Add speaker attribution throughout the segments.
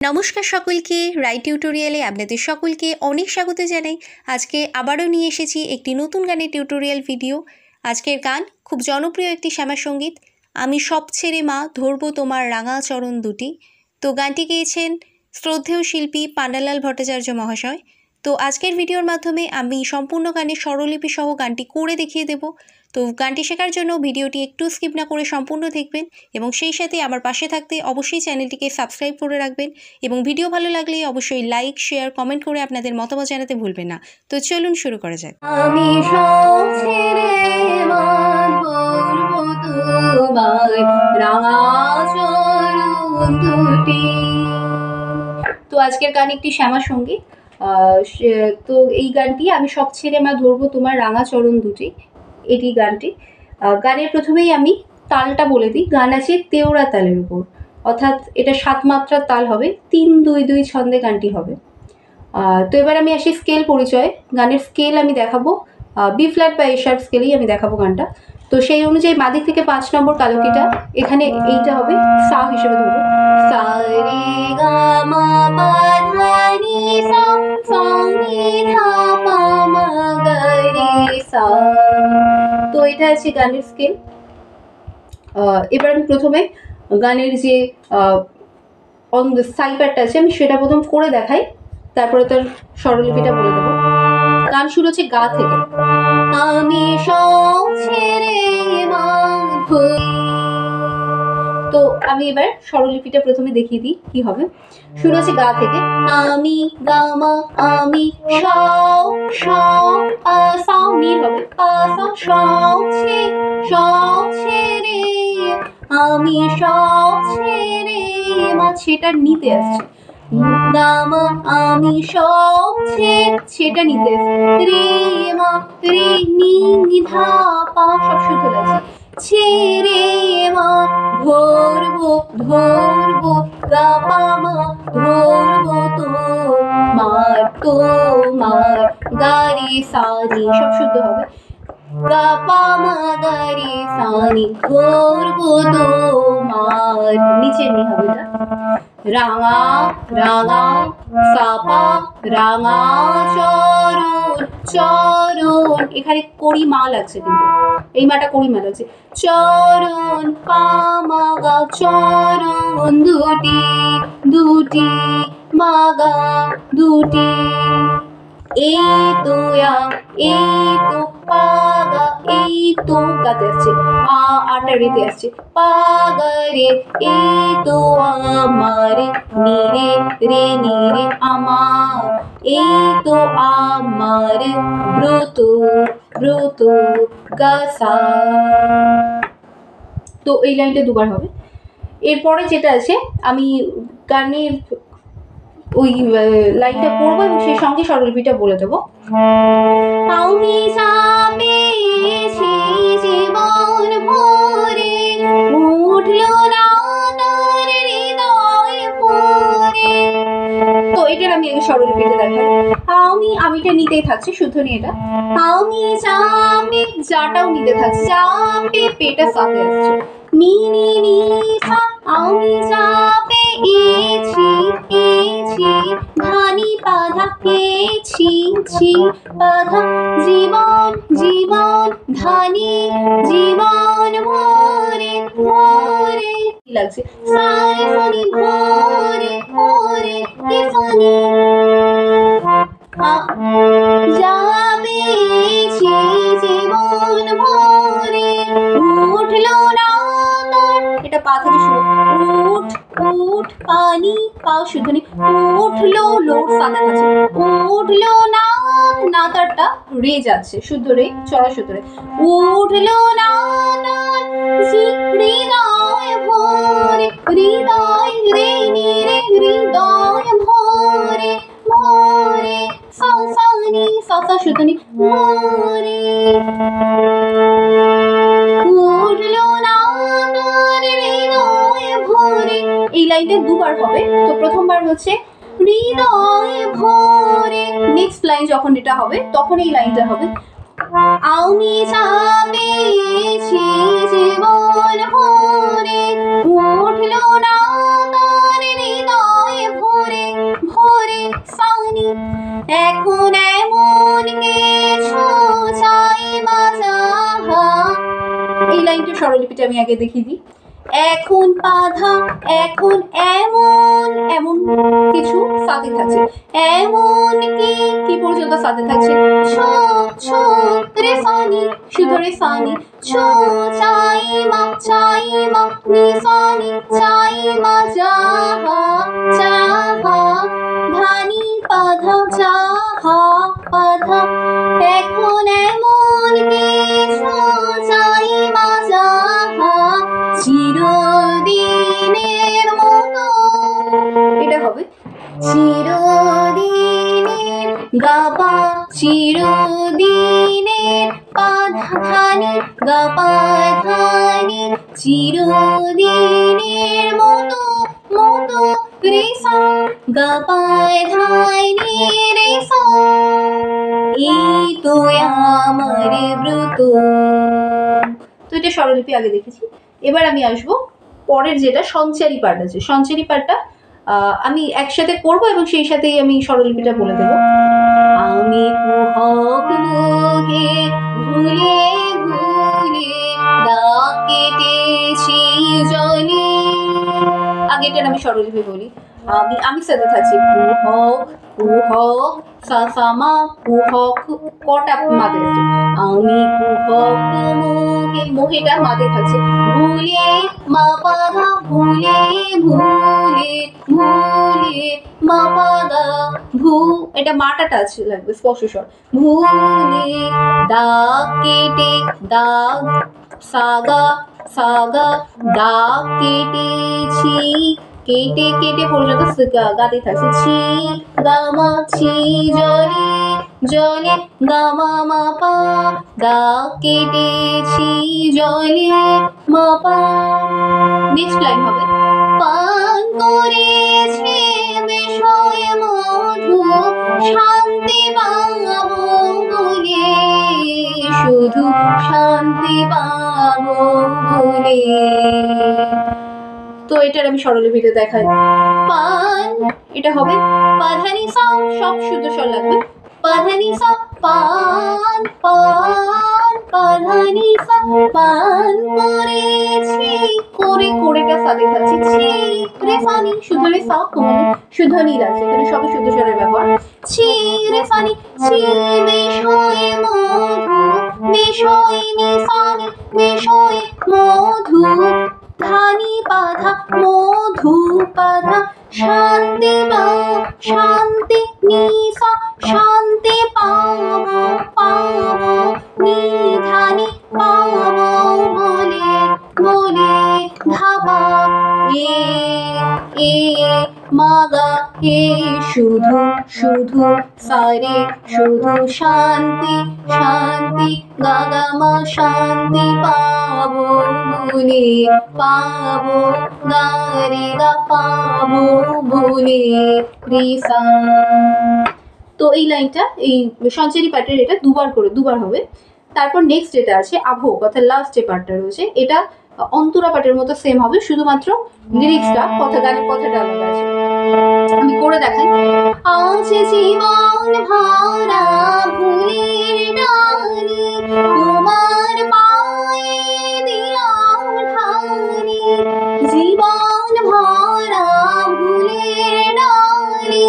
Speaker 1: নমস্কার সকলকে, রাই টিউটোরিয়ালে আপনাদের সকলকে অনেক স্বাগত জানাই। আজকে আবারও নিয়ে এসেছি একটি নতুন গানের টিউটোরিয়াল ভিডিও। আজকের গান খুব জনপ্রিয় একটি শ্যামাসঙ্গীত, আমি সব ছেড়ে মা ধরবো তোমার রাঙা চরণ দুটি। তো গানটি গেয়েছেন শ্রদ্ধেয় শিল্পী পান্নালাল ভট্টাচার্য মহাশয়। তো আজকের ভিডিওর মাধ্যমে আমি সম্পূর্ণ গানের স্বরলিপি সহ গানটি করে দেখিয়ে দেব। তো গানটি শেখার জন্য ভিডিওটি একটু স্কিপ না করে সম্পূর্ণ দেখবেন এবং সেই সাথে আমার পাশে থাকতে অবশ্যই চ্যানেলটিকে সাবস্ক্রাইব করে রাখবেন এবং ভিডিও ভালো লাগলে অবশ্যই লাইক, শেয়ার, কমেন্ট করে আপনাদের মতামত জানাতে ভুলবেন না। তো চলুন শুরু করা যাক।
Speaker 2: আমি সব ছেড়ে ধরবো তোমার রাঙা চরণ দুটি। তো আজকের গান একটি শ্যামাসঙ্গীত। তো এই গানটি আমি সব ছেড়ে মা ধরবো তোমার রাঙা চরণ দুটি, এটি গানটি। গানের প্রথমেই আমি তালটা বলে দিই। গান আছে তেওড়া তালের উপর, অর্থাৎ এটা 7 মাত্রার তাল হবে, 3-2-2 ছন্দে গানটি হবে। তো এবার আমি আসি স্কেল পরিচয়। গানের স্কেল আমি দেখাবো বি ফ্ল্যাট বা এ শার্প স্কেলেই আমি দেখাবো গানটা। তো সেই অনুযায়ী বাদিক থেকে 5 নম্বর কালকিটা, এখানে এইটা হবে সা হিসেবে ধরবো। সা রে গা মা পা ধা নি সা, সা নি ধা পা মা গা রে সা। তো এটা আছে গানের স্কেল। এবার আমি প্রথমে গানের যে অন দ্য সাইপারটা আছে আমি সেটা প্রথম করে দেখাই, তারপরে তার স্বরলিপিটা বলে দেবো। গান শুরু হচ্ছে গা থেকে। আমি সব ছেড়ে মা ধরি। তো আমি এবার স্বরলিপিটা প্রথমে দেখিয়ে দিই কি হবে। শুরু হচ্ছে গা থেকে। আমি গা মা, আমি সব সব সা নীল হবে, সব ছেড়ে আমি সব ছেড়ে মা, সেটা নিতে আসছে। গামা আমি সব সেটা নিতে রে মা, রে নি ধা পা সব শুদ্ধ লাগছে। ছেড়ে মা ধরবো ধরবো গা পা মা ধরবো তোমার গা রে সা নি সব শুদ্ধ হবে। গা পা মা গা রে সা নি ধরবো তোমার, নিচে নি হবে এটা। রাঙা রাঙা সাপা রাঙা চরণ চরণ, এখানে কড়ি মা লাগছে, কিন্তু এই মাটা কড়ি মা লাগছে। চরণ পা মা গা চরণ দুটি দুটি মা গা দুটি। এই তো পা গা, এই তো গাতে আসছে, আটা রেতে আসছে, পা গা রে এই তো আমার, নিরে রে নিরে আমার, এই তো আমার ব্রত ব্রত গাসা। তো এই লাইনটা দুবার হবে। এরপরে যেটা আছে আমি গানের ওই লাইনটা পড়বো এবং সেই সঙ্গে স্বরলিপিটা বলে দেবো। আমি পেয়েছি জীবন ভরে, উঠলো না তার হৃদয় ভরে। তো এটার আমি আগে স্বরলিপিটা দেখাই। আমিটা নিতেই থাকছে, শুদ্ধ নিয়ে এটা। আমি চাপে, যাটাও নিতে থাকছে, চাপে পেটা সাথে আসছে। নি নি নি সা, আমি চাপে এছি ধানি পাধা পেছি পাধা, জীবন জীবন ধানি জীবন ভরে ভরে লাগছে। সাই সানি ভরে ভরে কে সানি যাবে জীবন ভরে, উঠলো না তার, এটা পা থেকে শুরু, উঠ উঠ পানি পা শুদ্ধ নেই, উঠলো লোর সাথে আছে, উঠলো না না তারটা রে যাচ্ছে, শুদ্ধ রে চড়া শুদ্ধ রে। উঠলো না তার হৃদয় ভরে, হৃদয় রে নি রে হৃদয় ভরে ভরে সা সা নি সা সা শুদ্ধ নি ভরে, উঠলো না তার হৃদয় ভরে। এই লাইনটা দুবার হবে। তো প্রথমবার হচ্ছে হৃদয় ভরে, নেক্সট লাইন যখন এটা হবে তখন এই লাইনটা হবে। আমি পেয়েছি জীবন ভরে, উঠলো না তার হৃদয় ভরে। এখন এমন কিছু চাই মাঝাহা। এই লাইনটা স্বরলিপিটা আমি আগে দেখিয়ে দিই। এখন বাধা, এখন এমন, এমন কিছু সাথে থাকছে, এমন কি পর্যন্ত সাথে থাকছে, ছো ছো রে ফানি, শুধু রে ফানি, ছো চাই মা নি ফানি, চাই মা যাহা যাহা, ধানি বাধা যাহা বাধা। এখন এমন কিছু চাই মা যাহা, চিরদিনের মতো। এটা হবে চিরদিনের গাপা, চিরদিনের পাধানি গাপা ধানি, চিরদিনের মতো মতো রেফা গাপা ধানি রেফা। এই তো আমার ব্রত। তো এটা স্বরলিপি আগে দেখেছি। এবার আমি আসবো পরের যেটা সঞ্চারী পাঠ আছে। সঞ্চারী পাঠটা আমি একসাথে করব এবং সেই সাথেই আমি স্বরলিপিটা বলে দেব। আমি কুহক মোহে ভুলে ভুলে দাগ কেটেছি জলে। আগেটার আমি স্বরলিপি বলি। আমি সাথে থাকছি কুহক কুহক সাসামা কুহক, কটা মাঝে আছে। আমি কুহক মোহে, মোহেটা মাঝে থাকছে, ভুলে মা পাধা, ভুলে ভুলে ভুলে মা পাধা ভু, এটা মাটা টাচ লাগবে স্পর্শ স্বর। ভুলে দাগ কেটে, দাগ সাগা সাগা, দাগ কেটেছি, কেটে কেটে পর্যন্ত গাতে থাকছে, ছি গামা ছি জলে জলে গামা মা পা, দাগ কেটেছি জলে মা পা। নেক্সট লাইন হবে পান করেছে বিষয় মধু, শান্তি পাবো বলে, শুধু শান্তি পাবো বলে। তো এটার আমি স্বরলিপিতে দেখাই। পান, এটা হবে পাধানি সা, সব শুদ্ধ স্বর লাগবে, পাধানি সা পান পান পাধানি সা, পান করেছি, করে করেটা সাথে থাকছে, ছি রে ফানি, শুদ্ধ রে সা কমনি, শুদ্ধ নি লাগছে, এখানে সবই শুদ্ধ স্বরের ব্যবহার। ছি রে ফানি, ছি বিষয়ে মধু, বিষয় নি ফানি, বিষয় মধু, ধানি বাধা মধু বাধা, শান্তি শান্তি নিসা, শান্তি পাবো পাবো, নিধানি পাবো বলে বলে, ধাপা এ মাগা হে, শুধু শুধু সারে, শুধু শান্তি শান্তি গাগা মা, শান্তি পাবো বলে পাবো, গারে গা পাবো বলে রেফা। তো এই লাইনটা এই সঞ্চারী পাঠের এটা দুবার হবে। তারপর নেক্সট যেটা আছে আভোগ, অর্থাৎ লাস্ট যে পার্টটা রয়েছে, এটা অন্তরা পাঠের মতো সেম হবে, শুধুমাত্র লিরিক্সটা গানের কথাটা আলাদা আছে। আমি করে দেখাই। আজ জীবন ভরা ভুলের ডালি, তোমার পায়ে দিলাম ঢালি, জীবন ভরা ভুলের ডালি,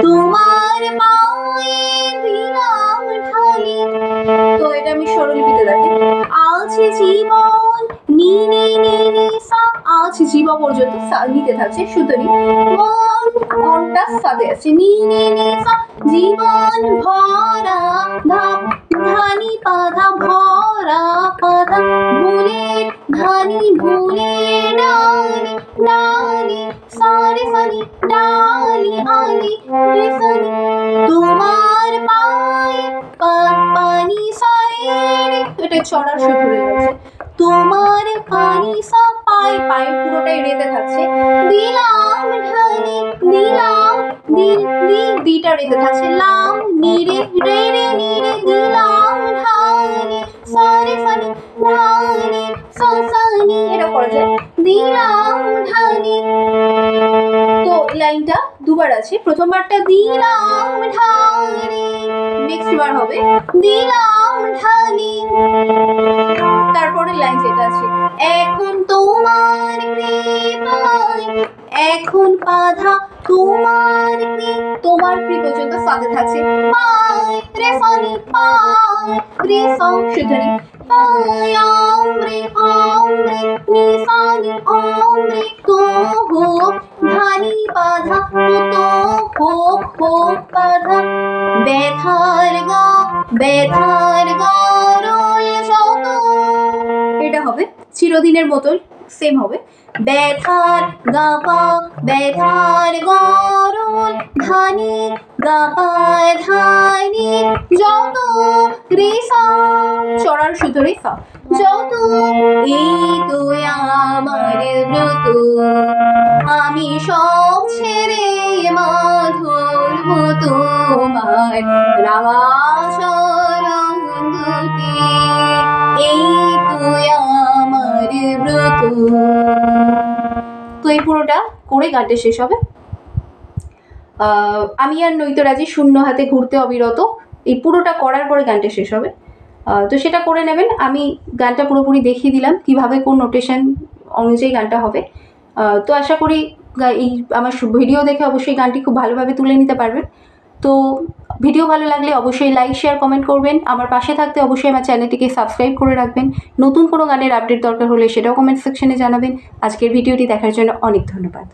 Speaker 2: তোমার পায়ে দিলাম ঢালি। তো এটা আমি স্বরলিপিতে দেখি। আজ জীবন নি নি নি নি সা, আজ জীবা পর্যন্ত নিতে থাকছে শুধুই, মন মনটা সাথে আছে, নি নি নি সা, জীবন ভরা ধানি পাধা, ভরা পাধা, ভুলের ধানি ভুলের ডালি ডালি, সারে সানি ডালি আলি রে সানি, তোমার পায়ে পানি সায়ে, এটা চড়ার সুর হয়ে গেছে, তোমার পানি সা, পায়ে পায়ের পুরোটাই রেতে থাকছে, দিলাম ঢালি দিলাম, দিটা রেতে থাকছে, লাম নিরে রে রে নিরে, দিলাম ঢালি সারে সানি ঢালি সা সা নি, এটা করা যায়। দিলাম ঢানি, তো লাইনটা দুবার আছে, প্রথমবারটা দিলাম ঢানি, নেক্সট বার হবে দিলাম ঢানি। তারপরে লাইন যেটা আছে, এখন তোমার কৃপায়, এখন বাধা তোমার তোমার কৃ পর্যন্ত ফাঁকে থাকছে, পায় রে ফানি পায় রে সা শুধুনি, পায় আম রে নি ফানি আম রে, তো হোক ধানি বাধা, তো হোক বাধা, ব্যথার গরল যত, এটা হবে চিরদিনের মতন সেম হবে, ব্যথার গাপা ব্যথার গরল ধানি গাপায় ধানি, যত রে সা চড়ার সুতো রে সা, যত এই তো আমার ব্রত, আমি সব ছেড়ে মা ধরবো তোমার রাঙা চরণ দুটি, এই তো আমার ব্রত। তো এই পুরোটা করে গানটা শেষ হবে। আমি আর নৈতরাজি শূন্য হাতে ঘুরতে অবিরত, এই পুরোটা করার পরে গানটা শেষ হবে। তো সেটা করে নেবেন। আমি গানটা পুরোপুরি দেখিয়ে দিলাম কিভাবে কোন নোটেশন অনুযায়ী গানটা হবে। তো আশা করি এই আমার ভিডিও দেখে অবশ্যই গানটি খুব ভালোভাবে তুলে নিতে পারবেন। তো ভিডিও ভালো লাগলে অবশ্যই লাইক শেয়ার কমেন্ট করবেন। আমার পাশে থাকতে অবশ্যই আমার চ্যানেলটিকে সাবস্ক্রাইব করে রাখবেন। নতুন কোনো গানের আপডেট দরকার হলে সেটাও কমেন্ট সেকশনে জানাবেন। আজকের ভিডিওটি দেখার জন্য অনেক ধন্যবাদ।